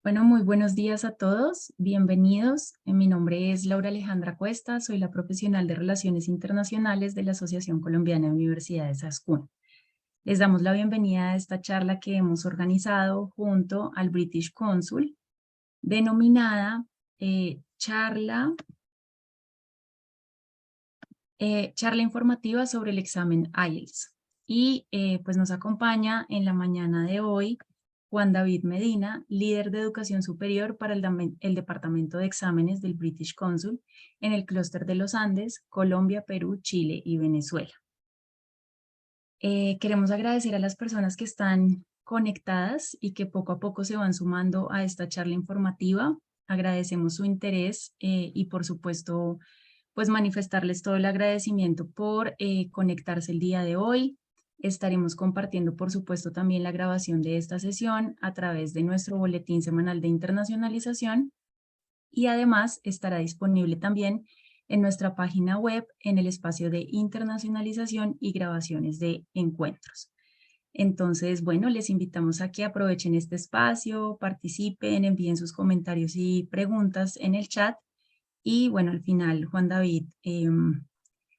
Bueno, muy buenos días a todos, bienvenidos. Mi nombre es Laura Alejandra Cuesta, soy la profesional de Relaciones Internacionales de la Asociación Colombiana de Universidades ASCUN. Les damos la bienvenida a esta charla que hemos organizado junto al British Council, denominada charla, charla informativa sobre el examen IELTS. Y pues nos acompaña en la mañana de hoy Juan David Medina, líder de educación superior para el Departamento de Exámenes del British Council en el clúster de los Andes, Colombia, Perú, Chile y Venezuela. Queremos agradecer a las personas que están conectadas y que poco a poco se van sumando a esta charla informativa. Agradecemos su interés y por supuesto pues manifestarles todo el agradecimiento por conectarse el día de hoy. Estaremos compartiendo, por supuesto, también la grabación de esta sesión a través de nuestro boletín semanal de internacionalización y además estará disponible también en nuestra página web en el espacio de internacionalización y grabaciones de encuentros. Entonces, bueno, les invitamos a que aprovechen este espacio, participen, envíen sus comentarios y preguntas en el chat y bueno, al final Juan David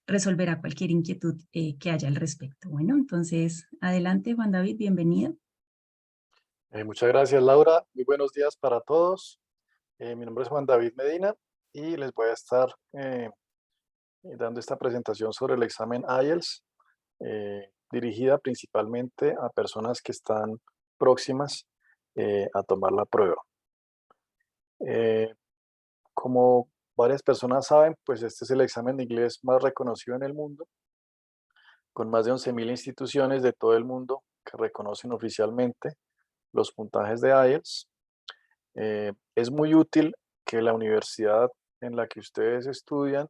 resolverá cualquier inquietud que haya al respecto. Bueno, entonces, adelante Juan David, bienvenido. Muchas gracias, Laura. Muy buenos días para todos. Mi nombre es Juan David Medina y les voy a estar dando esta presentación sobre el examen IELTS, dirigida principalmente a personas que están próximas a tomar la prueba. Eh, Como varias personas saben, pues este es el examen de inglés más reconocido en el mundo, con más de 11.000 instituciones de todo el mundo que reconocen oficialmente los puntajes de IELTS. Es muy útil que la universidad en la que ustedes estudian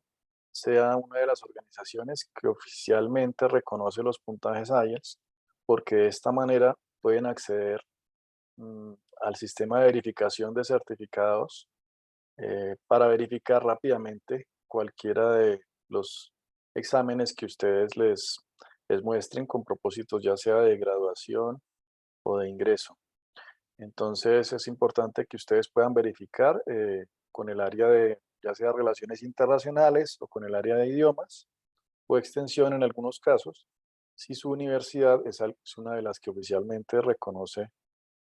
sea una de las organizaciones que oficialmente reconoce los puntajes IELTS, porque de esta manera pueden acceder al sistema de verificación de certificados para verificar rápidamente cualquiera de los exámenes que ustedes les muestren con propósitos ya sea de graduación o de ingreso. Entonces es importante que ustedes puedan verificar con el área de ya sea relaciones internacionales o con el área de idiomas o extensión en algunos casos, si su universidad es una de las que oficialmente reconoce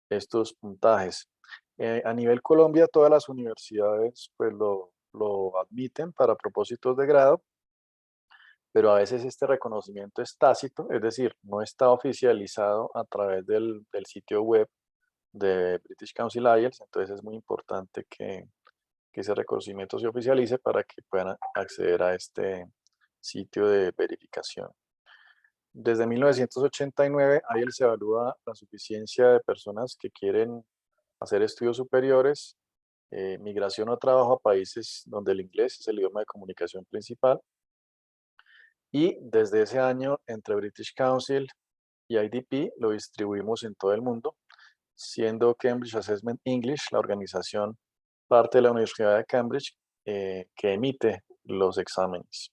estos puntajes. A nivel Colombia, todas las universidades pues lo admiten para propósitos de grado, pero a veces este reconocimiento es tácito, es decir, no está oficializado a través del sitio web de British Council IELTS, entonces es muy importante que ese reconocimiento se oficialice para que puedan acceder a este sitio de verificación. Desde 1989, IELTS evalúa la suficiencia de personas que quieren hacer estudios superiores, migración o trabajo a países donde el inglés es el idioma de comunicación principal. Y desde ese año, entre British Council y IDP, lo distribuimos en todo el mundo, siendo Cambridge Assessment English la organización parte de la Universidad de Cambridge que emite los exámenes.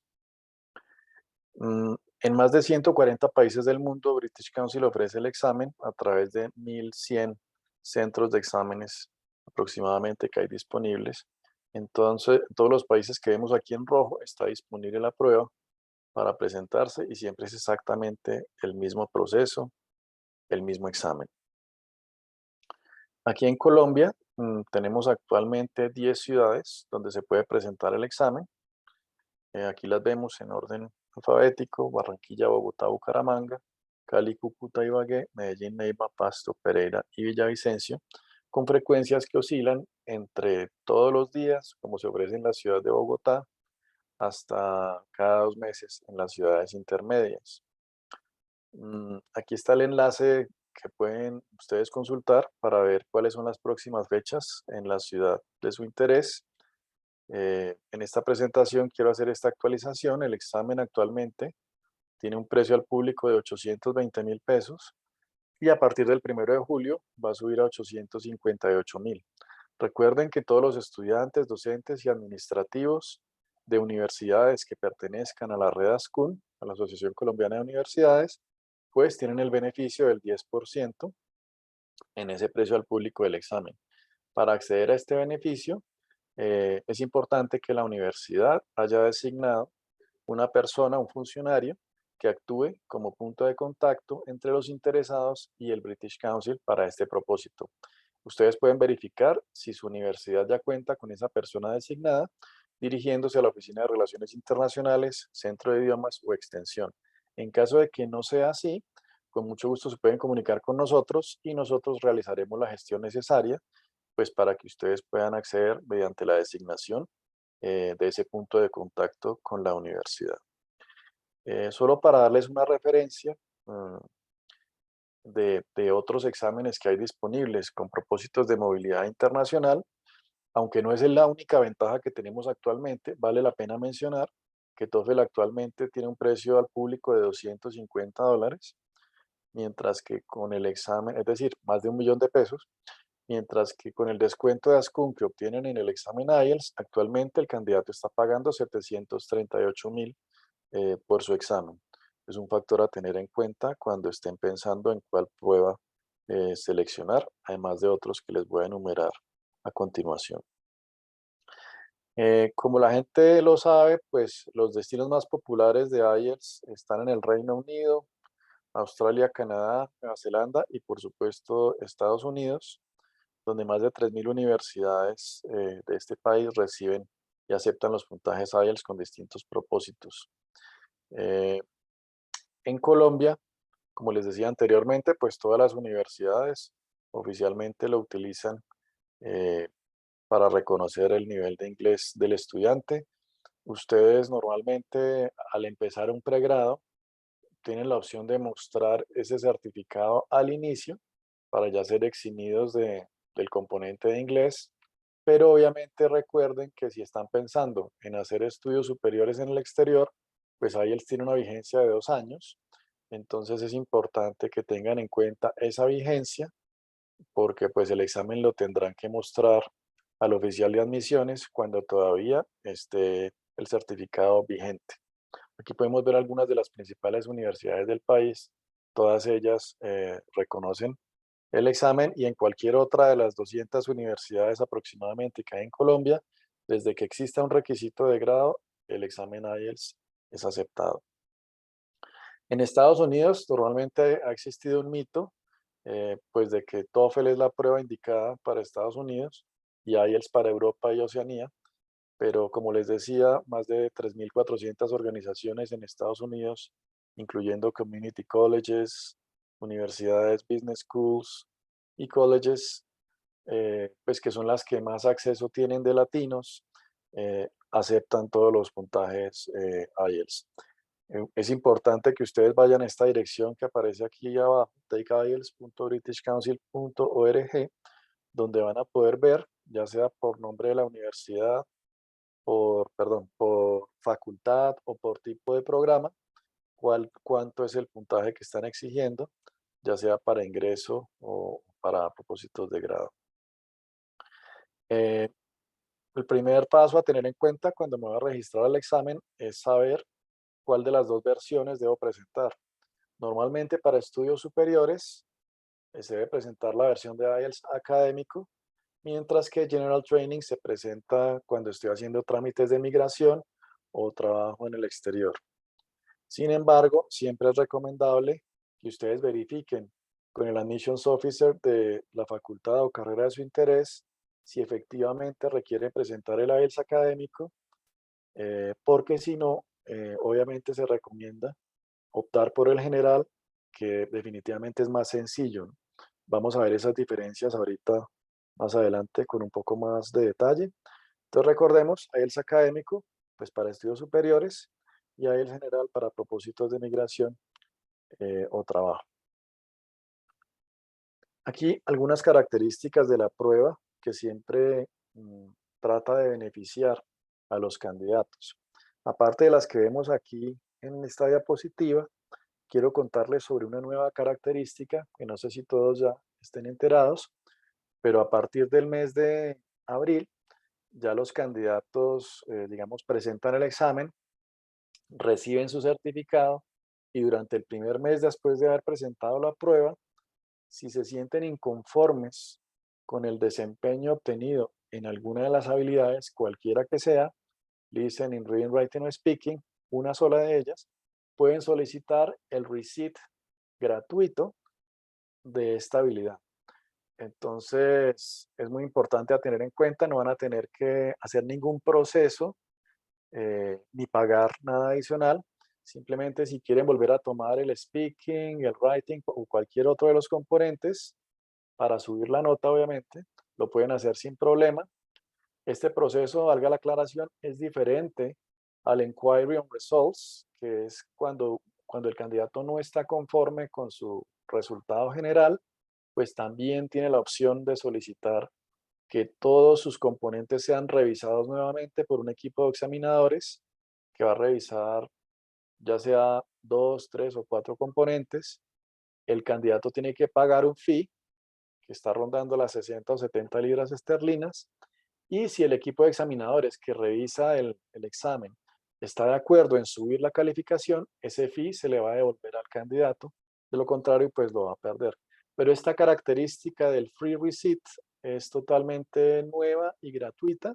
En más de 140 países del mundo, British Council ofrece el examen a través de 1.100 centros de exámenes aproximadamente que hay disponibles. Entonces, todos los países que vemos aquí en rojo está disponible la prueba para presentarse y siempre es exactamente el mismo proceso, el mismo examen. Aquí en Colombia tenemos actualmente 10 ciudades donde se puede presentar el examen. Aquí las vemos en orden alfabético: Barranquilla, Bogotá, Bucaramanga, Cali, Cúcuta, Ibagué, Medellín, Neiva, Pasto, Pereira y Villavicencio, con frecuencias que oscilan entre todos los días, como se ofrece en la ciudad de Bogotá, hasta cada 2 meses en las ciudades intermedias. Aquí está el enlace que pueden ustedes consultar para ver cuáles son las próximas fechas en la ciudad de su interés. En esta presentación quiero hacer esta actualización. El examen actualmente tiene un precio al público de 820.000 pesos y a partir del 1 de julio va a subir a 858.000. Recuerden que todos los estudiantes, docentes y administrativos de universidades que pertenezcan a la red ASCUN, a la Asociación Colombiana de Universidades, pues tienen el beneficio del 10% en ese precio al público del examen. Para acceder a este beneficio, es importante que la universidad haya designado una persona, un funcionario, que actúe como punto de contacto entre los interesados y el British Council para este propósito. Ustedes pueden verificar si su universidad ya cuenta con esa persona designada dirigiéndose a la Oficina de Relaciones Internacionales, Centro de Idiomas o Extensión. En caso de que no sea así, con mucho gusto se pueden comunicar con nosotros y nosotros realizaremos la gestión necesaria pues para que ustedes puedan acceder mediante la designación de ese punto de contacto con la universidad. Solo para darles una referencia de otros exámenes que hay disponibles con propósitos de movilidad internacional, aunque no es la única ventaja que tenemos actualmente, vale la pena mencionar que TOEFL actualmente tiene un precio al público de $250, mientras que con el examen, es decir, más de 1 millón de pesos, mientras que con el descuento de ASCUN que obtienen en el examen IELTS, actualmente el candidato está pagando 738.000 por su examen. Es un factor a tener en cuenta cuando estén pensando en cuál prueba seleccionar, además de otros que les voy a enumerar a continuación. Como la gente lo sabe, pues los destinos más populares de IELTS están en el Reino Unido, Australia, Canadá, Nueva Zelanda y por supuesto Estados Unidos, donde más de 3.000 universidades de este país reciben y aceptan los puntajes IELTS con distintos propósitos. Eh, en Colombia, como les decía anteriormente, pues todas las universidades oficialmente lo utilizan eh, para reconocer el nivel de inglés del estudiante. Ustedes normalmente al empezar un pregrado tienen la opción de mostrar ese certificado al inicio para ya ser eximidos del componente de inglés, pero obviamente recuerden que si están pensando en hacer estudios superiores en el exterior, pues IELTS tiene una vigencia de 2 años, entonces es importante que tengan en cuenta esa vigencia porque pues el examen lo tendrán que mostrar al oficial de admisiones cuando todavía esté el certificado vigente. Aquí podemos ver algunas de las principales universidades del país, todas ellas reconocen el examen y en cualquier otra de las 200 universidades aproximadamente que hay en Colombia, desde que exista un requisito de grado, el examen IELTS es aceptado. En Estados Unidos normalmente ha existido un mito, pues de que TOEFL es la prueba indicada para Estados Unidos y IELTS para Europa y Oceanía, pero como les decía, más de 3.400 organizaciones en Estados Unidos, incluyendo community colleges, universidades, business schools y colleges, pues que son las que más acceso tienen de latinos, aceptan todos los puntajes IELTS. Es importante que ustedes vayan a esta dirección que aparece aquí abajo, takeielts.britishcouncil.org, donde van a poder ver, ya sea por nombre de la universidad, por facultad o por tipo de programa, cuánto es el puntaje que están exigiendo, ya sea para ingreso o para propósitos de grado. Eh, el primer paso a tener en cuenta cuando me voy a registrar al examen es saber cuál de las dos versiones debo presentar. Normalmente para estudios superiores se debe presentar la versión de IELTS académico, mientras que General Training se presenta cuando estoy haciendo trámites de migración o trabajo en el exterior. Sin embargo, siempre es recomendable que ustedes verifiquen con el Admissions Officer de la facultad o carrera de su interés si efectivamente requieren presentar el IELTS académico, porque si no, obviamente se recomienda optar por el general, que definitivamente es más sencillo, ¿no? Vamos a ver esas diferencias ahorita más adelante con un poco más de detalle. Entonces recordemos, IELTS académico, pues para estudios superiores, y IELTS general para propósitos de migración o trabajo. Aquí algunas características de la prueba que siempre trata de beneficiar a los candidatos. Aparte de las que vemos aquí en esta diapositiva, quiero contarles sobre una nueva característica que no sé si todos ya estén enterados, pero a partir del mes de abril ya los candidatos, digamos, presentan el examen, reciben su certificado y durante el primer mes después de haber presentado la prueba, si se sienten inconformes con el desempeño obtenido en alguna de las habilidades, cualquiera que sea, listening, reading, writing o speaking, una sola de ellas, pueden solicitar el receipt gratuito de esta habilidad. Entonces, es muy importante a tener en cuenta, no van a tener que hacer ningún proceso ni pagar nada adicional. Simplemente si quieren volver a tomar el speaking, el writing o cualquier otro de los componentes para subir la nota, obviamente, lo pueden hacer sin problema. Este proceso, valga la aclaración, es diferente al Inquiry on Results, que es cuando el candidato no está conforme con su resultado general, pues también tiene la opción de solicitar que todos sus componentes sean revisados nuevamente por un equipo de examinadores que va a revisar ya sea 2, 3 o 4 componentes. El candidato tiene que pagar un fee que está rondando las 60 o 70 libras esterlinas. Y si el equipo de examinadores que revisa el examen está de acuerdo en subir la calificación, ese fee se le va a devolver al candidato. De lo contrario, pues lo va a perder. Pero esta característica del free receipt es totalmente nueva y gratuita.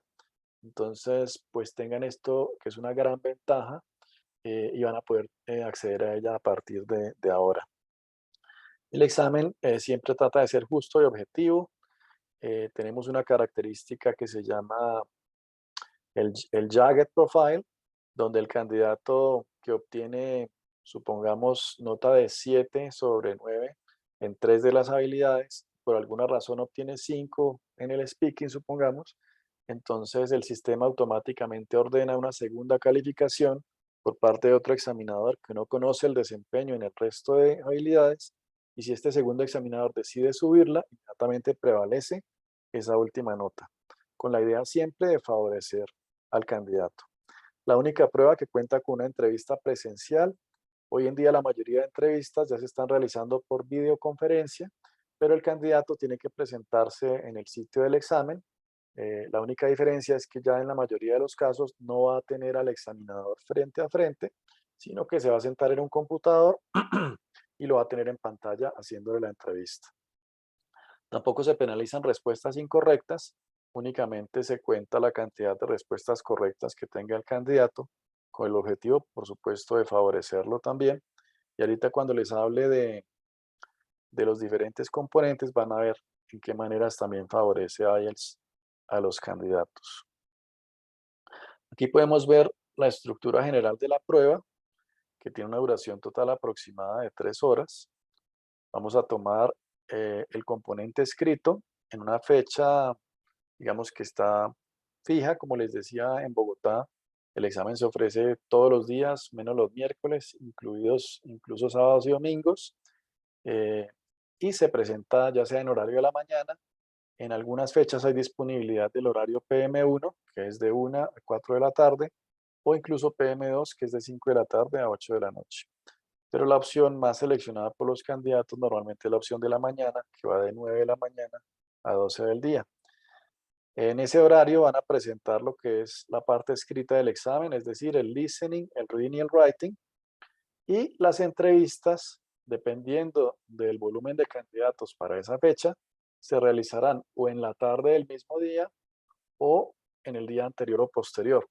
Entonces, pues tengan esto, que es una gran ventaja, y van a poder acceder a ella a partir de ahora. El examen siempre trata de ser justo y objetivo. Tenemos una característica que se llama el Jagged Profile, donde el candidato que obtiene, supongamos, nota de 7 sobre 9 en 3 de las habilidades, por alguna razón obtiene 5 en el speaking, supongamos, entonces el sistema automáticamente ordena una segunda calificación por parte de otro examinador que no conoce el desempeño en el resto de habilidades, y si este segundo examinador decide subirla, inmediatamente prevalece esa última nota, con la idea siempre de favorecer al candidato. La única prueba que cuenta con una entrevista presencial. Hoy en día la mayoría de entrevistas ya se están realizando por videoconferencia, pero el candidato tiene que presentarse en el sitio del examen. La única diferencia es que ya en la mayoría de los casos no va a tener al examinador frente a frente, sino que se va a sentar en un computador y lo va a tener en pantalla haciéndole la entrevista. Tampoco se penalizan respuestas incorrectas, únicamente se cuenta la cantidad de respuestas correctas que tenga el candidato, con el objetivo, por supuesto, de favorecerlo también. Y ahorita cuando les hable de los diferentes componentes, van a ver en qué maneras también favorece IELTS a los candidatos. Aquí podemos ver la estructura general de la prueba, que tiene una duración total aproximada de 3 horas. Vamos a tomar el componente escrito en una fecha, digamos que está fija, como les decía, en Bogotá. El examen se ofrece todos los días, menos los miércoles, incluidos incluso sábados y domingos, eh, y se presenta ya sea en horario de la mañana. En algunas fechas hay disponibilidad del horario PM1, que es de 1 a 4 de la tarde, o incluso PM2, que es de 5 de la tarde a 8 de la noche. Pero la opción más seleccionada por los candidatos normalmente es la opción de la mañana, que va de 9 de la mañana a 12 del día. En ese horario van a presentar lo que es la parte escrita del examen, es decir, el listening, el reading y el writing, y las entrevistas, dependiendo del volumen de candidatos para esa fecha, se realizarán o en la tarde del mismo día o en el día anterior o posterior.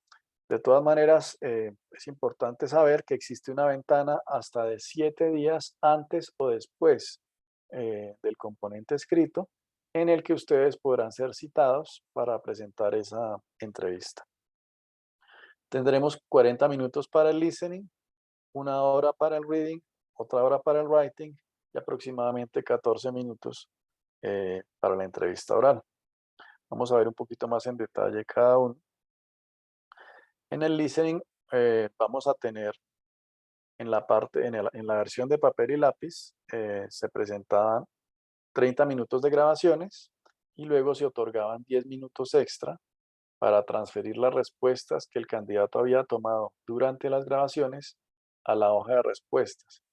De todas maneras, es importante saber que existe una ventana hasta de 7 días antes o después del componente escrito en el que ustedes podrán ser citados para presentar esa entrevista. Tendremos 40 minutos para el listening, 1 hora para el reading, otra hora para el writing y aproximadamente 14 minutos para la entrevista oral. Vamos a ver un poquito más en detalle cada uno. En el listening vamos a tener en la versión de papel y lápiz, se presentaban 30 minutos de grabaciones y luego se otorgaban 10 minutos extra para transferir las respuestas que el candidato había tomado durante las grabaciones a la hoja de respuestas.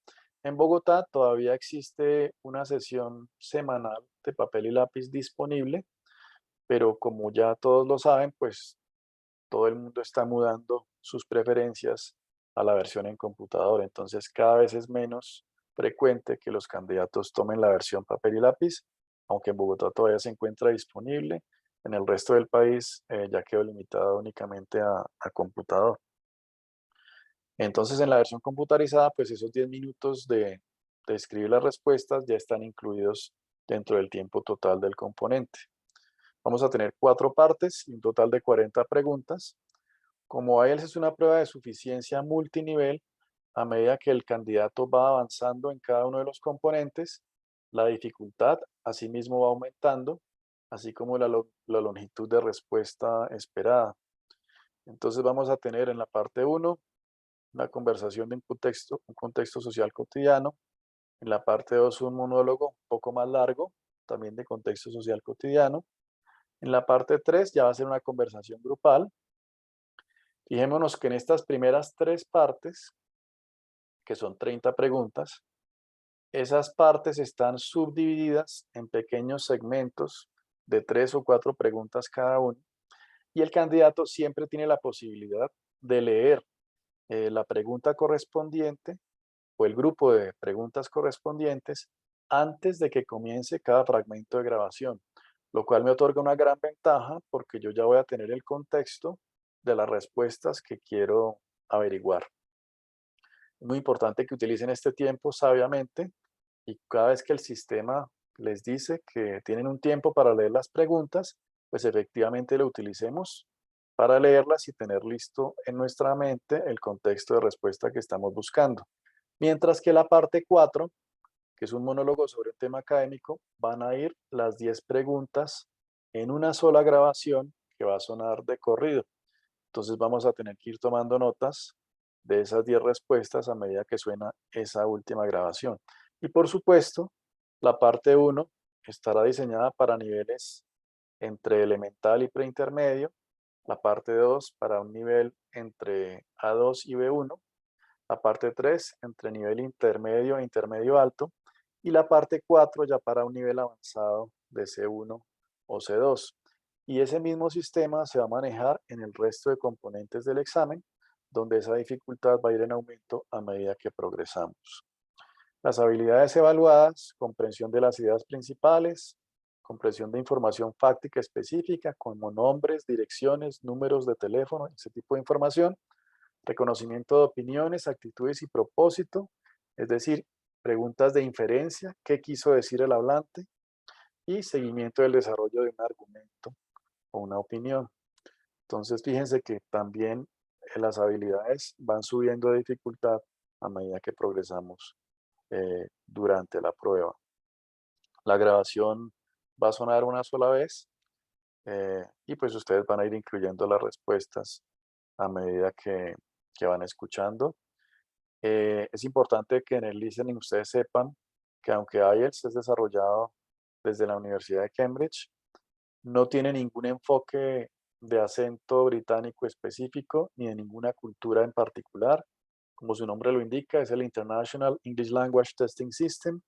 En Bogotá todavía existe una sesión semanal de papel y lápiz disponible, pero como ya todos lo saben, pues todo el mundo está mudando sus preferencias a la versión en computador. Entonces cada vez es menos frecuente que los candidatos tomen la versión papel y lápiz aunque en Bogotá todavía se encuentra disponible. En el resto del país ya quedó limitada únicamente a computador. Entonces, en la versión computarizada, pues esos 10 minutos de escribir las respuestas ya están incluidos dentro del tiempo total del componente. Vamos a tener 4 partes y un total de 40 preguntas. Como IELTS es una prueba de suficiencia multinivel, a medida que el candidato va avanzando en cada uno de los componentes, la dificultad asimismo va aumentando, así como la longitud de respuesta esperada. Entonces vamos a tener en la parte 1 una conversación de un contexto social cotidiano. En la parte 2 un monólogo un poco más largo, también de contexto social cotidiano. En la parte 3 ya va a ser una conversación grupal. Fijémonos que en estas primeras 3 partes, que son 30 preguntas, esas partes están subdivididas en pequeños segmentos de 3 o 4 preguntas cada uno, y el candidato siempre tiene la posibilidad de leer la pregunta correspondiente o el grupo de preguntas correspondientes antes de que comience cada fragmento de grabación, lo cual me otorga una gran ventaja porque yo ya voy a tener el contexto de las respuestas que quiero averiguar. Es muy importante que utilicen este tiempo sabiamente y cada vez que el sistema les dice que tienen un tiempo para leer las preguntas, pues efectivamente lo utilicemos para leerlas y tener listo en nuestra mente el contexto de respuesta que estamos buscando. Mientras que la parte 4, que es un monólogo sobre un tema académico, van a ir las 10 preguntas en una sola grabación que va a sonar de corrido. Entonces vamos a tener que ir tomando notas de esas 10 respuestas a medida que suena esa última grabación. Y por supuesto, la parte 1 estará diseñada para niveles entre elemental y preintermedio, la parte 2 para un nivel entre A2 y B1, la parte 3 entre nivel intermedio e intermedio alto, y la parte 4 ya para un nivel avanzado de C1 o C2. Y ese mismo sistema se va a manejar en el resto de componentes del examen, donde esa dificultad va a ir en aumento a medida que progresamos. Las habilidades evaluadas: comprensión de las ideas principales, comprensión de información fáctica específica como nombres, direcciones, números de teléfono, ese tipo de información, reconocimiento de opiniones, actitudes y propósito, es decir, preguntas de inferencia, qué quiso decir el hablante, y seguimiento del desarrollo de un argumento o una opinión. Entonces, fíjense que también las habilidades van subiendo de dificultad a medida que progresamos durante la prueba. La grabación va a sonar una sola vez y pues ustedes van a ir incluyendo las respuestas a medida que van escuchando. Es importante que en el listening ustedes sepan que aunque IELTS es desarrollado desde la Universidad de Cambridge, no tiene ningún enfoque de acento británico específico ni de ninguna cultura en particular. Como su nombre lo indica, es el International English Language Testing System,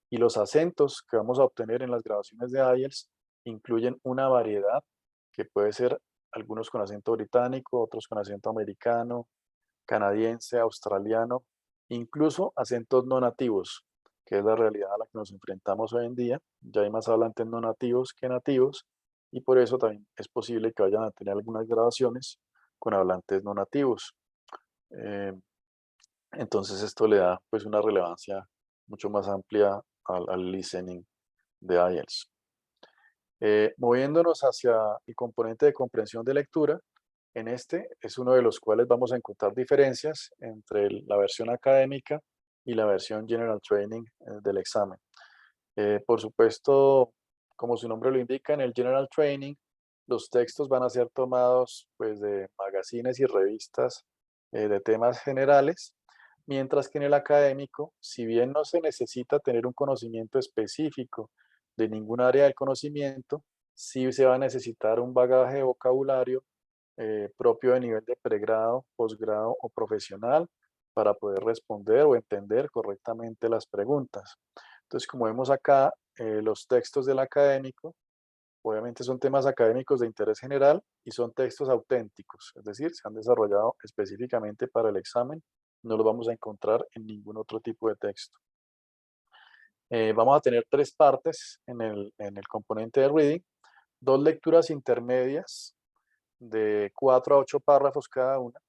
y los acentos que vamos a obtener en las grabaciones de IELTS incluyen una variedad que puede ser algunos con acento británico, otros con acento americano, canadiense, australiano, incluso acentos no nativos, que es la realidad a la que nos enfrentamos hoy en día. Ya hay más hablantes no nativos que nativos, y por eso también es posible que vayan a tener algunas grabaciones con hablantes no nativos. Eh, entonces esto le da pues una relevancia mucho más amplia al listening de IELTS. Moviéndonos hacia el componente de comprensión de lectura, en este es uno de los cuales vamos a encontrar diferencias entre la versión académica y la versión General Training del examen. Por supuesto, como su nombre lo indica, en el General Training los textos van a ser tomados pues, de magazines y revistas de temas generales, mientras que en el académico, si bien no se necesita tener un conocimiento específico de ningún área del conocimiento, sí se va a necesitar un bagaje de vocabulario propio de nivel de pregrado, posgrado o profesional para poder responder o entender correctamente las preguntas. Entonces, como vemos acá, los textos del académico, obviamente son temas académicos de interés general y son textos auténticos, es decir, se han desarrollado específicamente para el examen, no los vamos a encontrar en ningún otro tipo de texto. Vamos a tener 3 partes en el componente de reading, 2 lecturas intermedias de 4 a 8 párrafos cada una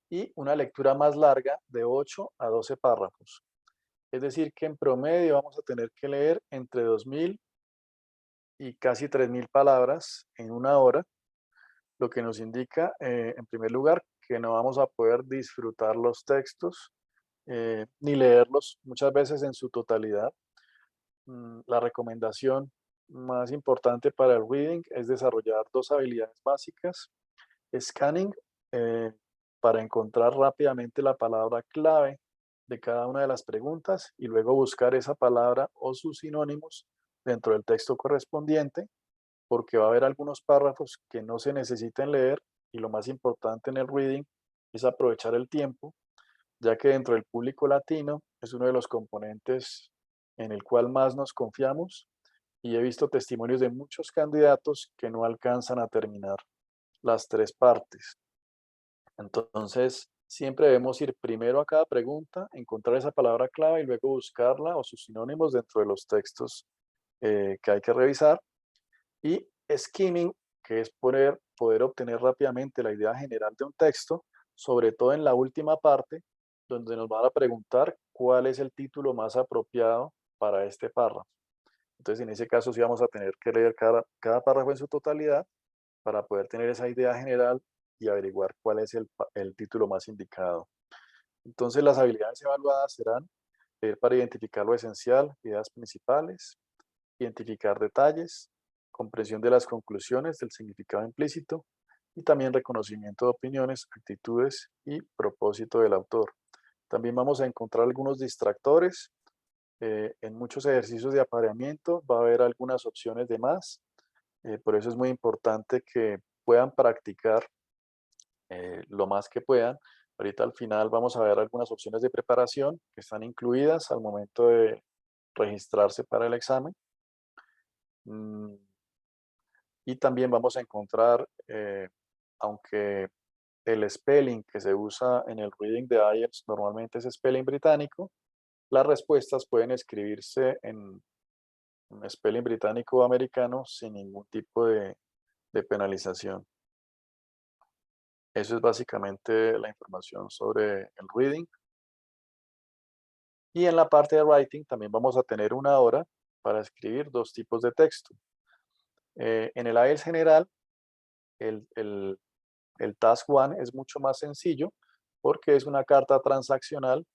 y una lectura más larga de 8 a 12 párrafos. Es decir, que en promedio vamos a tener que leer entre 2.000 y casi 3.000 palabras en una hora, lo que nos indica, en primer lugar, que no vamos a poder disfrutar los textos ni leerlos muchas veces en su totalidad. La recomendación más importante para el reading es desarrollar 2 habilidades básicas: scanning, eh, para encontrar rápidamente la palabra clave de cada una de las preguntas y luego buscar esa palabra o sus sinónimos dentro del texto correspondiente, porque va a haber algunos párrafos que no se necesiten leer, y lo más importante en el reading es aprovechar el tiempo, ya que dentro del público latino es uno de los componentes en el cual más nos confiamos, y he visto testimonios de muchos candidatos que no alcanzan a terminar las 3 partes. Entonces, siempre debemos ir primero a cada pregunta, encontrar esa palabra clave y luego buscarla o sus sinónimos dentro de los textos que hay que revisar. Y skimming, que es poder obtener rápidamente la idea general de un texto, sobre todo en la última parte, donde nos van a preguntar cuál es el título más apropiado para este párrafo. Entonces, en ese caso, sí vamos a tener que leer cada párrafo en su totalidad para poder tener esa idea general y averiguar cuál es el título más indicado. Entonces, las habilidades evaluadas serán leer para identificar lo esencial, ideas principales, identificar detalles, comprensión de las conclusiones, del significado implícito y también reconocimiento de opiniones, actitudes y propósito del autor. También vamos a encontrar algunos distractores. En muchos ejercicios de apareamiento va a haber algunas opciones de más. Por eso es muy importante que puedan practicar lo más que puedan. Ahorita al final vamos a ver algunas opciones de preparación que están incluidas al momento de registrarse para el examen. Mm, Y también vamos a encontrar, aunque el spelling que se usa en el reading de IELTS normalmente es spelling británico, las respuestas pueden escribirse en un spelling británico o americano sin ningún tipo de penalización. Eso es básicamente la información sobre el reading. Y en la parte de writing también vamos a tener una hora para escribir 2 tipos de texto. En el IELTS general, el, el el Task One es mucho más sencillo porque es una carta transaccional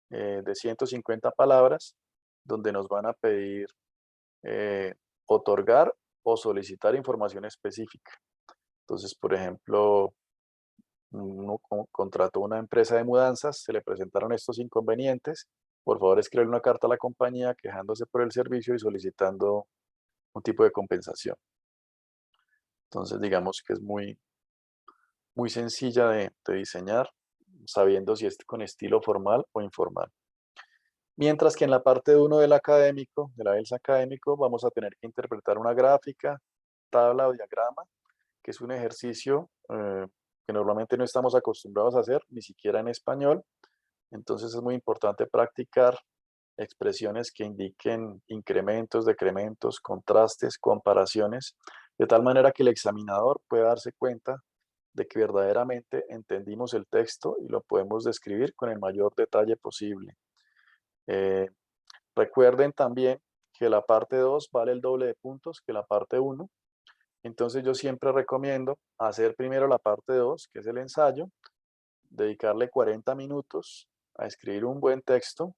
de 150 palabras donde nos van a pedir otorgar o solicitar información específica. Entonces, por ejemplo, uno contrató una empresa de mudanzas, se le presentaron estos inconvenientes. Por favor, escribe una carta a la compañía quejándose por el servicio y solicitando un tipo de compensación. Entonces, digamos que es muy sencilla de diseñar, sabiendo si es con estilo formal o informal. Mientras que en la parte 1 del académico, del IELTS académico, vamos a tener que interpretar una gráfica, tabla o diagrama, que es un ejercicio que normalmente no estamos acostumbrados a hacer, ni siquiera en español. Entonces es muy importante practicar expresiones que indiquen incrementos, decrementos, contrastes, comparaciones, de tal manera que el examinador pueda darse cuenta de que verdaderamente entendimos el texto y lo podemos describir con el mayor detalle posible. Eh, Recuerden también que la parte 2 vale el doble de puntos que la parte 1. Entonces yo siempre recomiendo hacer primero la parte 2, que es el ensayo, dedicarle 40 minutos a escribir un buen texto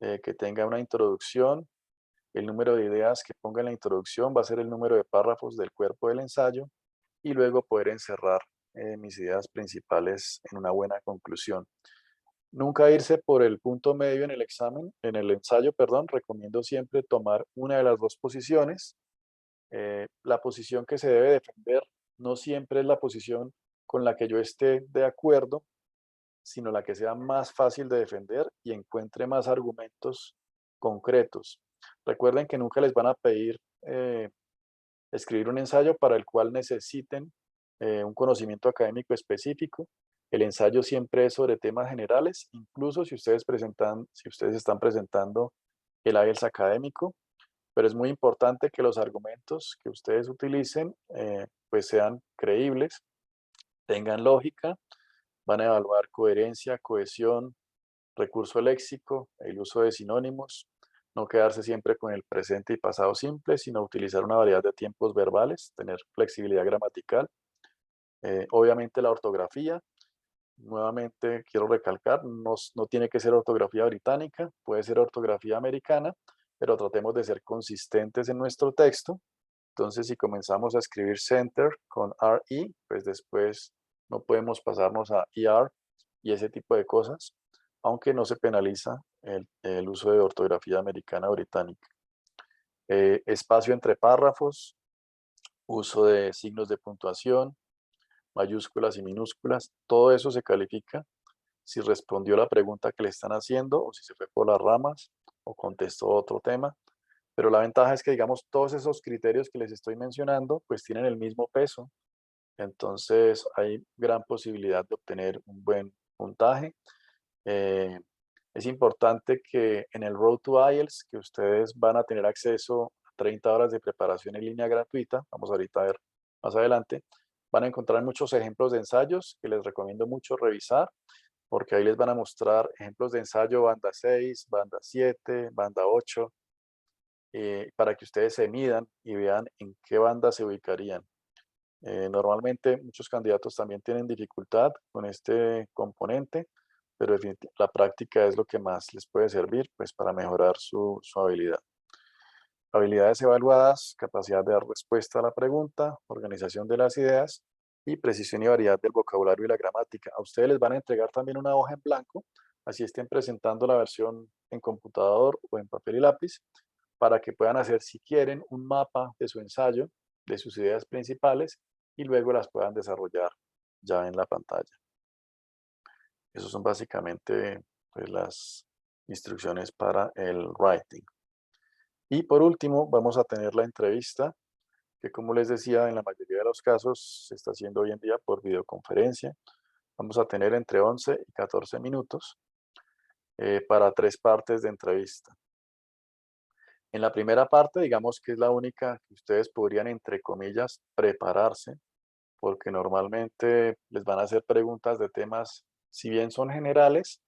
que tenga una introducción. El número de ideas que ponga en la introducción va a ser el número de párrafos del cuerpo del ensayo, y luego poder encerrar mis ideas principales en una buena conclusión. Nunca irse por el punto medio en el examen, en el ensayo, perdón. Recomiendo siempre tomar una de las 2 posiciones. La posición que se debe defender no siempre es la posición con la que yo esté de acuerdo, sino la que sea más fácil de defender y encuentre más argumentos concretos. Recuerden que nunca les van a pedir escribir un ensayo para el cual necesiten un conocimiento académico específico. El ensayo siempre es sobre temas generales, incluso si ustedes están presentando el IELTS académico, pero es muy importante que los argumentos que ustedes utilicen pues sean creíbles, tengan lógica, van a evaluar coherencia, cohesión, recurso léxico, el uso de sinónimos, no quedarse siempre con el presente y pasado simple, sino utilizar una variedad de tiempos verbales, tener flexibilidad gramatical, obviamente la ortografía. Nuevamente quiero recalcar, no tiene que ser ortografía británica, puede ser ortografía americana, pero tratemos de ser consistentes en nuestro texto. Entonces, si comenzamos a escribir center con RE, pues después no podemos pasarnos a ER y ese tipo de cosas, aunque no se penaliza el uso de ortografía americana o británica. Espacio entre párrafos, uso de signos de puntuación, mayúsculas y minúsculas, todo eso se califica si respondió la pregunta que le están haciendo o si se fue por las ramas o contestó otro tema. Pero la ventaja es que, digamos, todos esos criterios que les estoy mencionando, pues tienen el mismo peso. Entonces, hay gran posibilidad de obtener un buen puntaje. Eh, es importante que en el Road to IELTS, que ustedes van a tener acceso a 30 horas de preparación en línea gratuita, vamos ahorita a ver más adelante, van a encontrar muchos ejemplos de ensayos que les recomiendo mucho revisar, porque ahí les van a mostrar ejemplos de ensayo banda 6, banda 7, banda 8, para que ustedes se midan y vean en qué banda se ubicarían. Normalmente muchos candidatos también tienen dificultad con este componente, pero la práctica es lo que más les puede servir pues, para mejorar su habilidad. Habilidades evaluadas, capacidad de dar respuesta a la pregunta, organización de las ideas y precisión y variedad del vocabulario y la gramática. A ustedes les van a entregar también una hoja en blanco, así estén presentando la versión en computador o en papel y lápiz, para que puedan hacer, si quieren, un mapa de su ensayo, de sus ideas principales, y luego las puedan desarrollar ya en la pantalla. Esas son básicamente pues, las instrucciones para el writing. Y por último, vamos a tener la entrevista, que como les decía, en la mayoría de los casos se está haciendo hoy en día por videoconferencia. Vamos a tener entre 11 y 14 minutos para 3 partes de entrevista. En la primera parte, digamos que es la única que ustedes podrían, entre comillas, prepararse, porque normalmente les van a hacer preguntas de temas, si bien son generales,